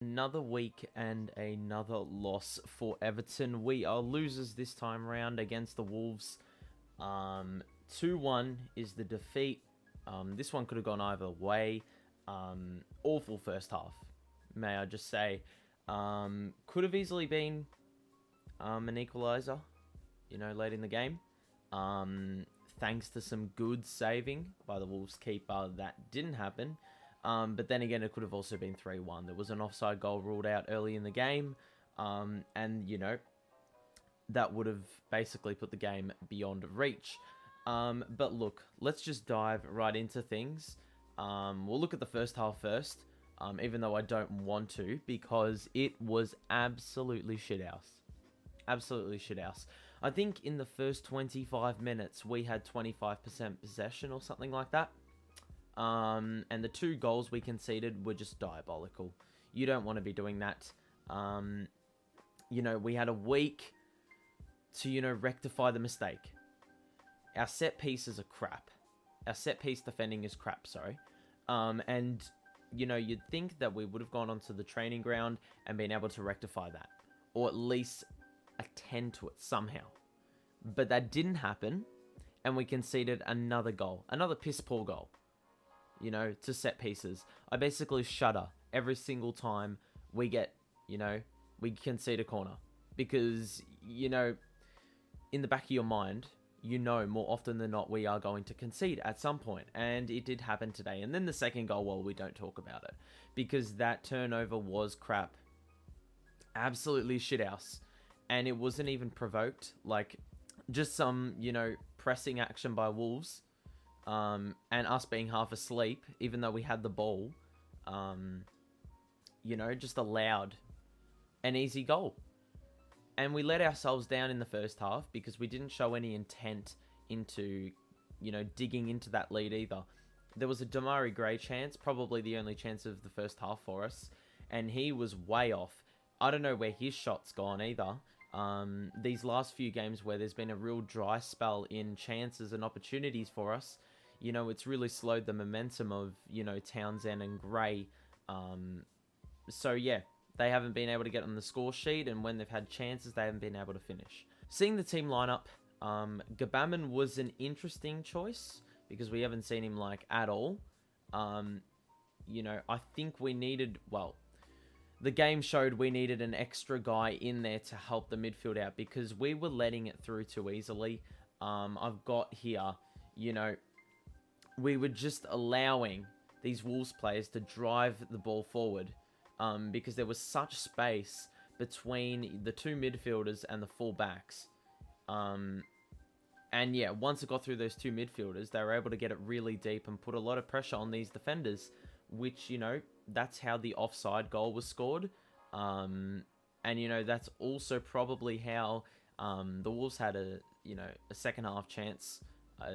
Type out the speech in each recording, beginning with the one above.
Another week and another loss for Everton. We are losers this time round against the Wolves. 2-1 is the defeat. This one could have gone either way. Awful first half, may I just say. Could have easily been an equaliser, late in the game. Thanks to some good saving by the Wolves keeper, that didn't happen. But then again, it could have also been 3-1. There was an offside goal ruled out early in the game. And that would have basically put the game beyond reach. But look, let's just dive right into things. We'll look at the first half first, even though I don't want to, because it was absolutely shithouse. Absolutely shithouse. I think in the first 25 minutes, we had 25% possession or something like that. And the 2 goals we conceded were just diabolical. You don't want to be doing that. We had a week to, rectify the mistake. Our set pieces are crap. Our set piece defending is crap, sorry. And, you'd think that we would have gone onto the training ground and been able to rectify that. Or at least attend to it somehow. But that didn't happen. And we conceded another goal. Another piss poor goal. To set pieces. I basically shudder every single time we get, we concede a corner. Because, in the back of your mind, more often than not, we are going to concede at some point. And it did happen today. And then the second goal, well, we don't talk about it. Because that turnover was crap. Absolutely shithouse. And it wasn't even provoked. Like, just some, pressing action by Wolves. And us being half asleep, even though we had the ball, just allowed an easy goal. And we let ourselves down in the first half because we didn't show any intent into, digging into that lead either. There was a Damari Gray chance, probably the only chance of the first half for us, and he was way off. I don't know where his shot's gone either. These last few games where there's been a real dry spell in chances and opportunities for us, it's really slowed the momentum of, Townsend and Gray. So, yeah, they haven't been able to get on the score sheet, and when they've had chances, they haven't been able to finish. Seeing the team lineup, Gabaman was an interesting choice, because we haven't seen him, at all. I think we needed, the game showed we needed an extra guy in there to help the midfield out, because we were letting it through too easily. I've got here, we were just allowing these Wolves players to drive the ball forward, because there was such space between the 2 midfielders and the full backs. And yeah, once it got through those 2 midfielders, they were able to get it really deep and put a lot of pressure on these defenders, which, that's how the offside goal was scored. And, that's also probably how the Wolves had a second half chance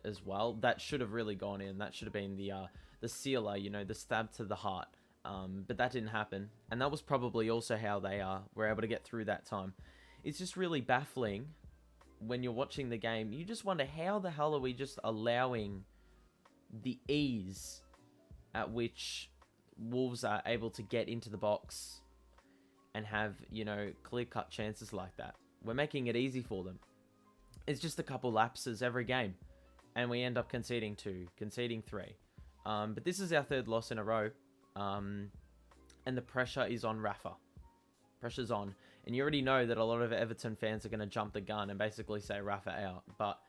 as well. That should have really gone in. That should have been the sealer, the stab to the heart. But that didn't happen. And that was probably also how they were able to get through that time. It's just really baffling when you're watching the game. You just wonder, how the hell are we just allowing the ease at which Wolves are able to get into the box and have, clear-cut chances like that? We're making it easy for them. It's just a couple lapses every game. And we end up conceding 2, conceding 3. But this is our 3rd loss in a row. And the pressure is on Rafa. Pressure's on. And you already know that a lot of Everton fans are going to jump the gun and basically say Rafa out. But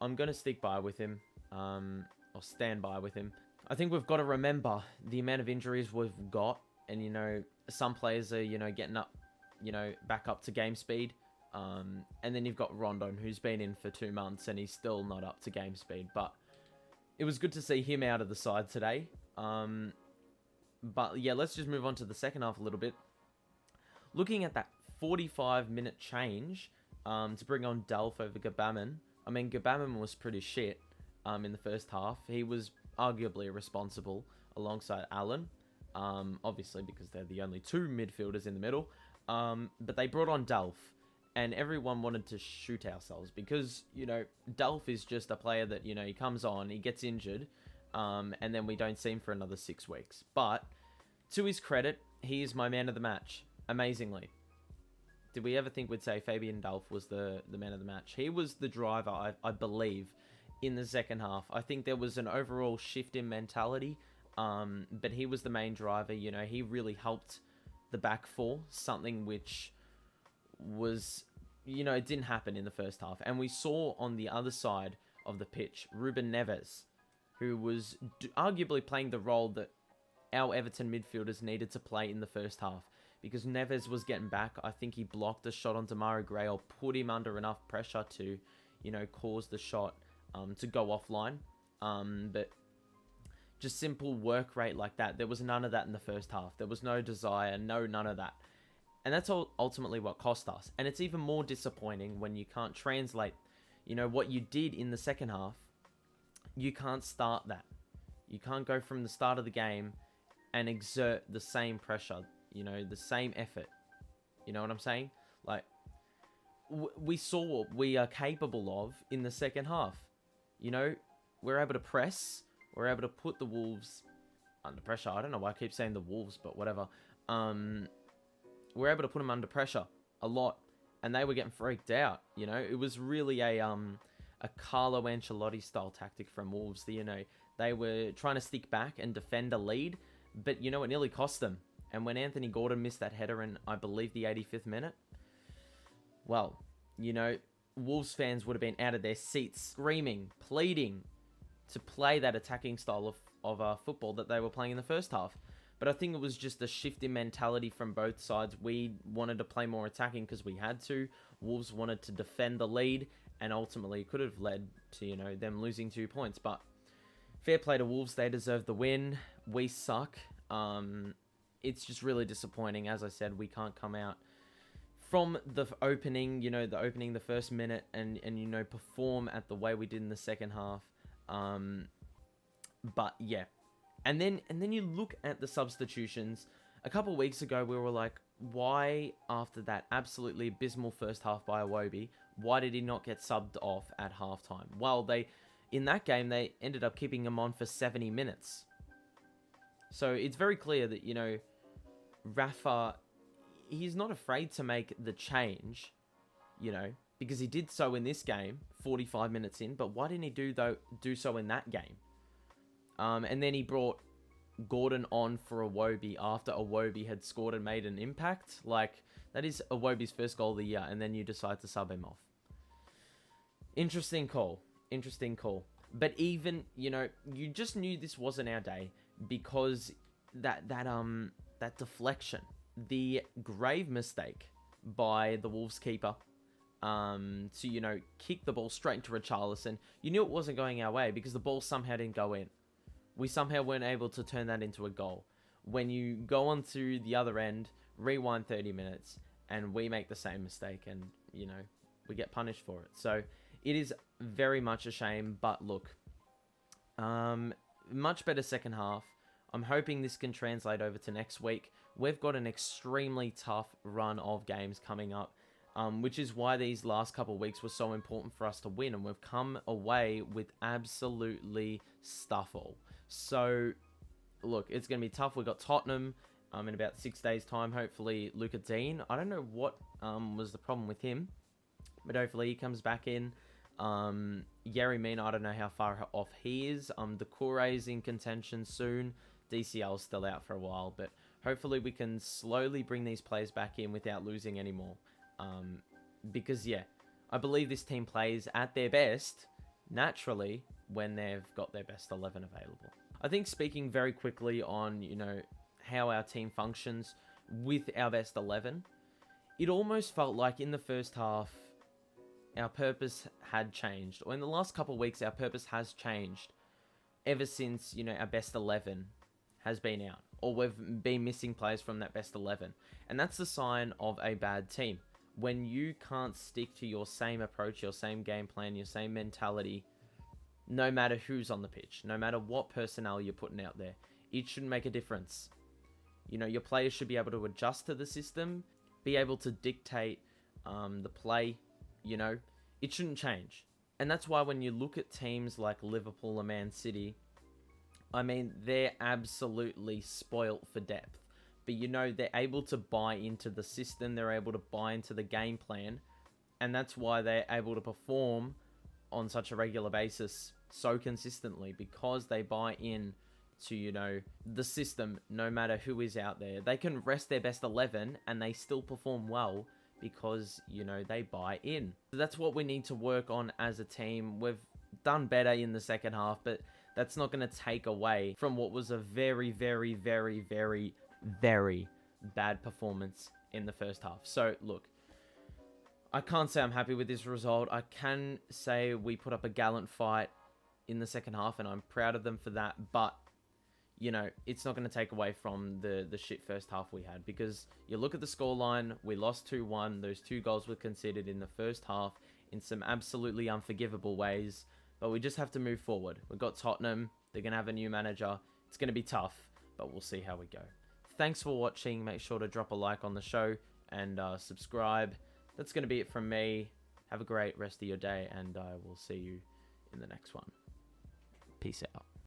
I'm going to stick by with him. Or stand by with him. I think we've got to remember the amount of injuries we've got. And, some players are, getting up, back up to game speed. And then you've got Rondon, who's been in for 2 months and he's still not up to game speed. But it was good to see him out of the side today. But yeah, let's just move on to the second half a little bit. Looking at that 45-minute change to bring on Delph over Gabaman. I mean, Gabaman was pretty shit in the first half. He was arguably responsible alongside Allen. Obviously, because they're the only 2 midfielders in the middle. But they brought on Delph. And everyone wanted to shoot ourselves because, Delph is just a player that, he comes on, he gets injured, and then we don't see him for another 6 weeks. But to his credit, he is my man of the match, amazingly. Did we ever think we'd say Fabian Delph was the man of the match? He was the driver, I believe, in the second half. I think there was an overall shift in mentality, but he was the main driver. You know, he really helped the back four, something which was, you know, it didn't happen in the first half. And we saw on the other side of the pitch, Ruben Neves, who was arguably playing the role that our Everton midfielders needed to play in the first half. Because Neves was getting back. I think he blocked a shot on Demarai Gray or put him under enough pressure to, you know, cause the shot to go offline. But just simple work rate like that. There was none of that in the first half. There was no desire, none of that. And that's ultimately what cost us. And it's even more disappointing when you can't translate, you know, what you did in the second half. You can't start that. You can't go from the start of the game and exert the same pressure, you know, the same effort. You know what I'm saying? Like, we saw what we are capable of in the second half. You know, we're able to press. We're able to put the Wolves under pressure. I don't know why I keep saying the Wolves, but whatever. We're able to put them under pressure a lot. And they were getting freaked out, you know. It was really a Carlo Ancelotti style tactic from Wolves. You know, they were trying to stick back and defend a lead, but, you know, it nearly cost them. And when Anthony Gordon missed that header in, I believe, the 85th minute, well, you know, Wolves fans would have been out of their seats screaming, pleading to play that attacking style of football that they were playing in the first half. But I think it was just a shift in mentality from both sides. We wanted to play more attacking because we had to. Wolves wanted to defend the lead, and ultimately it could have led to, you know, them losing 2 points. But fair play to Wolves. They deserve the win. We suck. It's just really disappointing. As I said, we can't come out from the opening, you know, the first minute and you know, perform at the way we did in the second half. But yeah. And then you look at the substitutions. A couple of weeks ago, we were like, why, after that absolutely abysmal first half by Iwobi, why did he not get subbed off at halftime? Well, in that game, they ended up keeping him on for 70 minutes. So it's very clear that, you know, Rafa, he's not afraid to make the change, you know, because he did so in this game, 45 minutes in. But why didn't he do so in that game? And then he brought Gordon on for Iwobi after Iwobi had scored and made an impact. Like, that is Iwobi's first goal of the year, and then you decide to sub him off. Interesting call. But even, you know, you just knew this wasn't our day because that deflection, the grave mistake by the Wolves keeper to, you know, kick the ball straight into Richarlison. You knew it wasn't going our way because the ball somehow didn't go in. We somehow weren't able to turn that into a goal. When you go on to the other end, rewind 30 minutes, and we make the same mistake, and, you know, we get punished for it. So it is very much a shame, but look, much better second half. I'm hoping this can translate over to next week. We've got an extremely tough run of games coming up, which is why these last couple of weeks were so important for us to win, and we've come away with absolutely stuff all. So, look, it's going to be tough. We've got Tottenham in about 6 days' time. Hopefully, Luca Dean. I don't know what was the problem with him, but hopefully he comes back in. Yerry Mina, I don't know how far off he is. Doucouré is in contention soon. DCL's still out for a while, but hopefully we can slowly bring these players back in without losing any more. Because, yeah, I believe this team plays at their best, naturally, when they've got their best 11 available. I think speaking very quickly on, you know, how our team functions with our best 11, it almost felt like in the first half, our purpose had changed. Or in the last couple of weeks, our purpose has changed ever since, you know, our best 11 has been out. Or we've been missing players from that best 11. And that's the sign of a bad team. When you can't stick to your same approach, your same game plan, your same mentality, no matter who's on the pitch, no matter what personnel you're putting out there, it shouldn't make a difference. You know, your players should be able to adjust to the system, be able to dictate the play, you know, it shouldn't change. And that's why when you look at teams like Liverpool and Man City, I mean, they're absolutely spoilt for depth. but you know, they're able to buy into the system, they're able to buy into the game plan, and that's why they're able to perform on such a regular basis so consistently, because they buy in to, you know, the system. No matter who is out there, they can rest their best 11 and they still perform well because, you know, they buy in. So that's what we need to work on as a team. We've done better in the second half, but that's not going to take away from what was a very, very, very, very, very bad performance in the first half. So look, I can't say I'm happy with this result. I can say we put up a gallant fight in the second half, and I'm proud of them for that. But, you know, it's not going to take away from the shit first half we had. Because you look at the scoreline, we lost 2-1. Those 2 goals were conceded in the first half in some absolutely unforgivable ways. But we just have to move forward. We've got Tottenham. They're going to have a new manager. It's going to be tough, but we'll see how we go. Thanks for watching. Make sure to drop a like on the show and subscribe. That's going to be it from me. Have a great rest of your day, and I will see you in the next one. Peace out.